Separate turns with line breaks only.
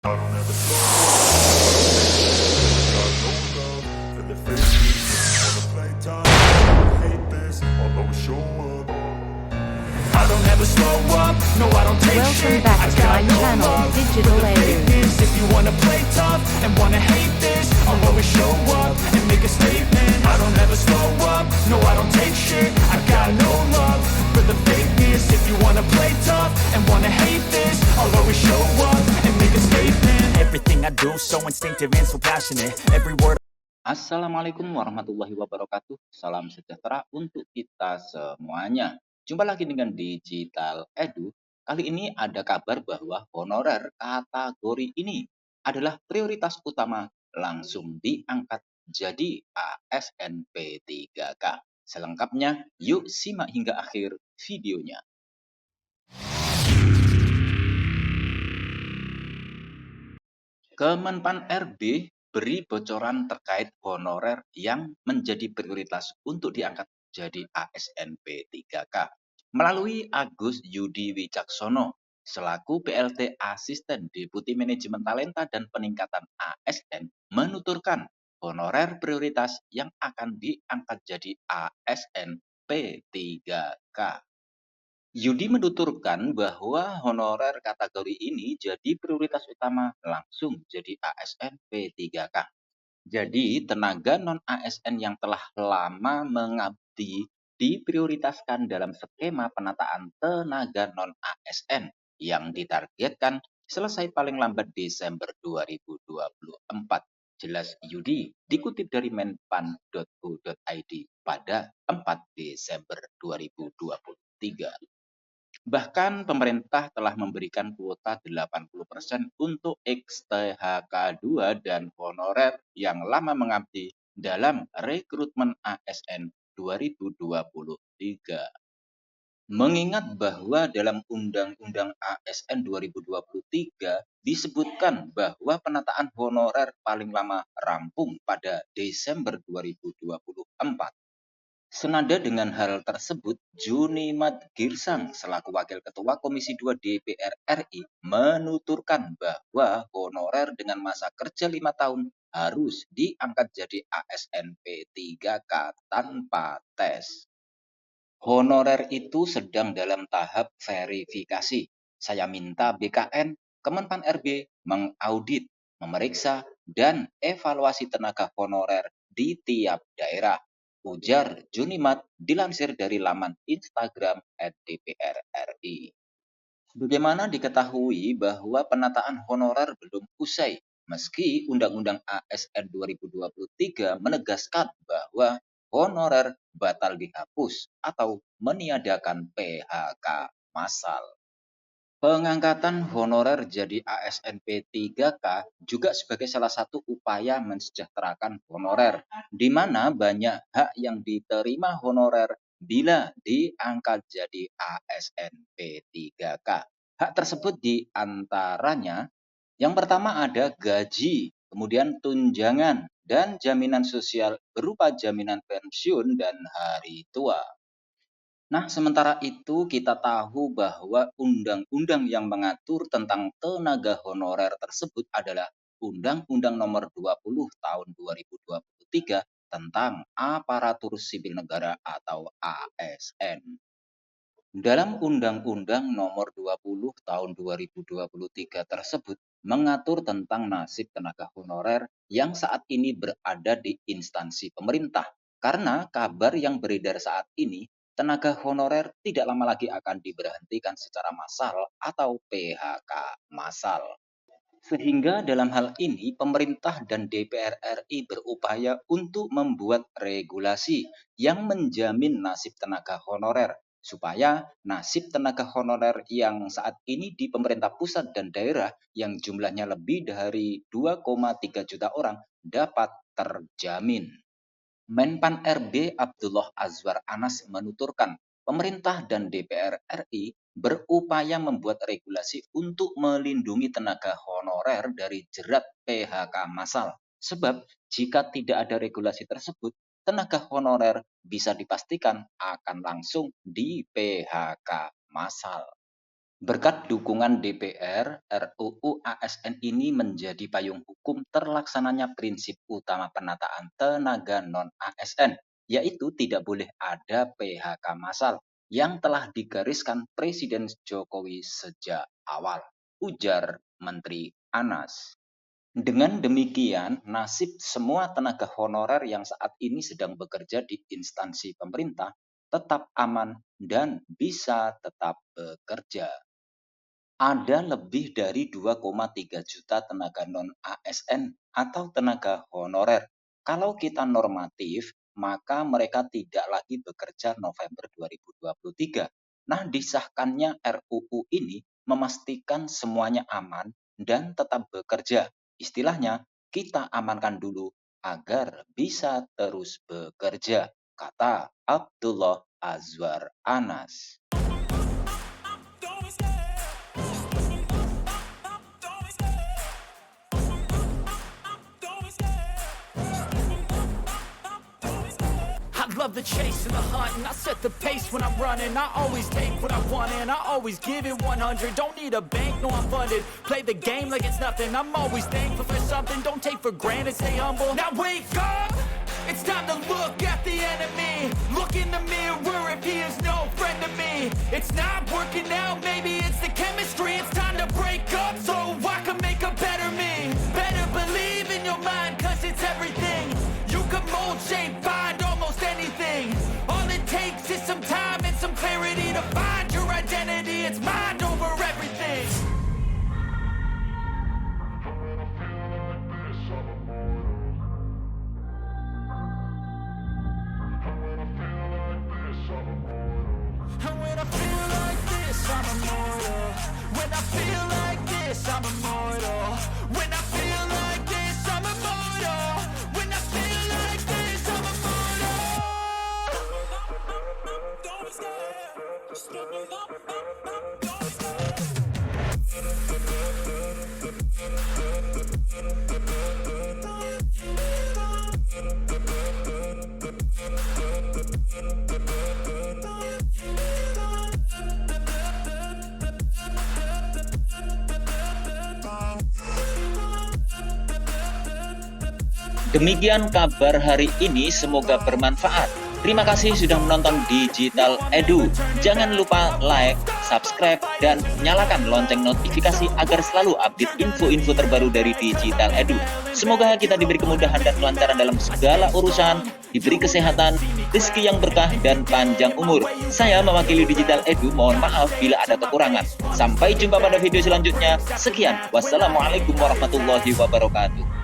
I don't ever slow up, got no love for the fakeness. Wanna play tough, hate this, I'll always show up. I don't ever slow up, no I don't take shit.
Welcome back
I
to
got
my
no
channel,
love for
Digital
the
Edu.
fakeness. If you wanna play tough and wanna hate this, I'll always show up and make a statement. I don't ever slow up, no I don't take shit. I got no love for the fakeness. If you wanna play tough and wanna hate this, I'll always show up and make a statement. Everything I do so instinctive and so passionate. Every word.
Assalamualaikum warahmatullahi wabarakatuh. Salam sejahtera untuk kita semuanya. Jumpa lagi dengan Digital Edu. Kali ini ada kabar bahwa honorer kategori ini adalah prioritas utama langsung diangkat jadi ASN P3K. Selengkapnya, yuk simak hingga akhir videonya. Kemenpan RB beri bocoran terkait honorer yang menjadi prioritas untuk diangkat jadi ASN P3K melalui Agus Yudi Wicaksono selaku PLT Asisten Deputi Manajemen Talenta dan Peningkatan ASN menuturkan honorer prioritas yang akan diangkat jadi ASN P3K. Yudi menuturkan bahwa honorer kategori ini jadi prioritas utama langsung jadi ASN P3K. Jadi tenaga non-ASN yang telah lama mengabdi diprioritaskan dalam skema penataan tenaga non-ASN yang ditargetkan selesai paling lambat Desember 2024. Jelas Yudi dikutip dari menpan.go.id pada 4 Desember 2023. Bahkan pemerintah telah memberikan kuota 80% untuk XTHK2 dan honorer yang lama mengabdi dalam rekrutmen ASN 2023. Mengingat bahwa dalam Undang-Undang ASN 2023 disebutkan bahwa penataan honorer paling lama rampung pada Desember 2024. Senada dengan hal tersebut, Junimat Girsang selaku Wakil Ketua Komisi 2 DPR RI menuturkan bahwa honorer dengan masa kerja 5 tahun harus diangkat jadi ASN P3K tanpa tes. Honorer itu sedang dalam tahap verifikasi. Saya minta BKN, Kemenpan RB mengaudit, memeriksa, dan evaluasi tenaga honorer di tiap daerah. Ujar Junimat dilansir dari laman Instagram @DPR RI. Bagaimana diketahui bahwa penataan honorer belum usai, meski Undang-Undang ASN 2023 menegaskan bahwa honorer batal dihapus atau meniadakan PHK massal. Pengangkatan honorer jadi ASN P3K juga sebagai salah satu upaya mensejahterakan honorer, di mana banyak hak yang diterima honorer bila diangkat jadi ASN P3K. Hak tersebut diantaranya, yang pertama ada gaji, kemudian tunjangan, dan jaminan sosial berupa jaminan pensiun dan hari tua. Nah, sementara itu kita tahu bahwa undang-undang yang mengatur tentang tenaga honorer tersebut adalah Undang-Undang Nomor 20 Tahun 2023 tentang Aparatur Sipil Negara atau ASN. Dalam Undang-Undang Nomor 20 Tahun 2023 tersebut mengatur tentang nasib tenaga honorer yang saat ini berada di instansi pemerintah. Karena kabar yang beredar saat ini, tenaga honorer tidak lama lagi akan diberhentikan secara massal atau PHK massal. Sehingga dalam hal ini pemerintah dan DPR RI berupaya untuk membuat regulasi yang menjamin nasib tenaga honorer supaya nasib tenaga honorer yang saat ini di pemerintah pusat dan daerah yang jumlahnya lebih dari 2,3 juta orang dapat terjamin. Menpan RB Abdullah Azwar Anas menuturkan, pemerintah dan DPR RI berupaya membuat regulasi untuk melindungi tenaga honorer dari jerat PHK massal. Sebab jika tidak ada regulasi tersebut, tenaga honorer bisa dipastikan akan langsung di PHK massal. Berkat dukungan DPR, RUU ASN ini menjadi payung hukum terlaksananya prinsip utama penataan tenaga non-ASN, yaitu tidak boleh ada PHK massal yang telah digariskan Presiden Jokowi sejak awal, ujar Menteri Anas. Dengan demikian, nasib semua tenaga honorer yang saat ini sedang bekerja di instansi pemerintah tetap aman dan bisa tetap bekerja. Ada lebih dari 2,3 juta tenaga non-ASN atau tenaga honorer. Kalau kita normatif, maka mereka tidak lagi bekerja November 2023. Nah, disahkannya RUU ini memastikan semuanya aman dan tetap bekerja. Istilahnya, kita amankan dulu agar bisa terus bekerja, kata Abdullah Azwar Anas.
I love the chase and the hunt, and I set the pace when I'm running. I always take what I want and I always give it 100. Don't need a bank, no I'm funded. Play the game like it's nothing. I'm always thankful for something. Don't take for granted, stay humble. Now wake up! It's time to look at the enemy. Look in the mirror if he is no friend to me. It's not working out, maybe it's the chemistry. It's time to break up so I can make a better me. Better believe in your mind, cause it's everything. You can mold, shape, find almost anything. All it takes is some time and some clarity to find your identity. It's mind over everything. And when I feel like this, I'm immortal. When I feel like this, I'm immortal. When I feel like this, I'm immortal. When I feel like this, I'm immortal. Don't be scared. Just get me up. Don't be scared.
Demikian kabar hari ini, semoga bermanfaat. Terima kasih sudah menonton Digital Edu. Jangan lupa like, subscribe, dan nyalakan lonceng notifikasi agar selalu update info-info terbaru dari Digital Edu. Semoga kita diberi kemudahan dan kelancaran dalam segala urusan, diberi kesehatan, rezeki yang berkah, dan panjang umur. Saya mewakili Digital Edu, mohon maaf bila ada kekurangan. Sampai jumpa pada video selanjutnya. Sekian, wassalamualaikum warahmatullahi wabarakatuh.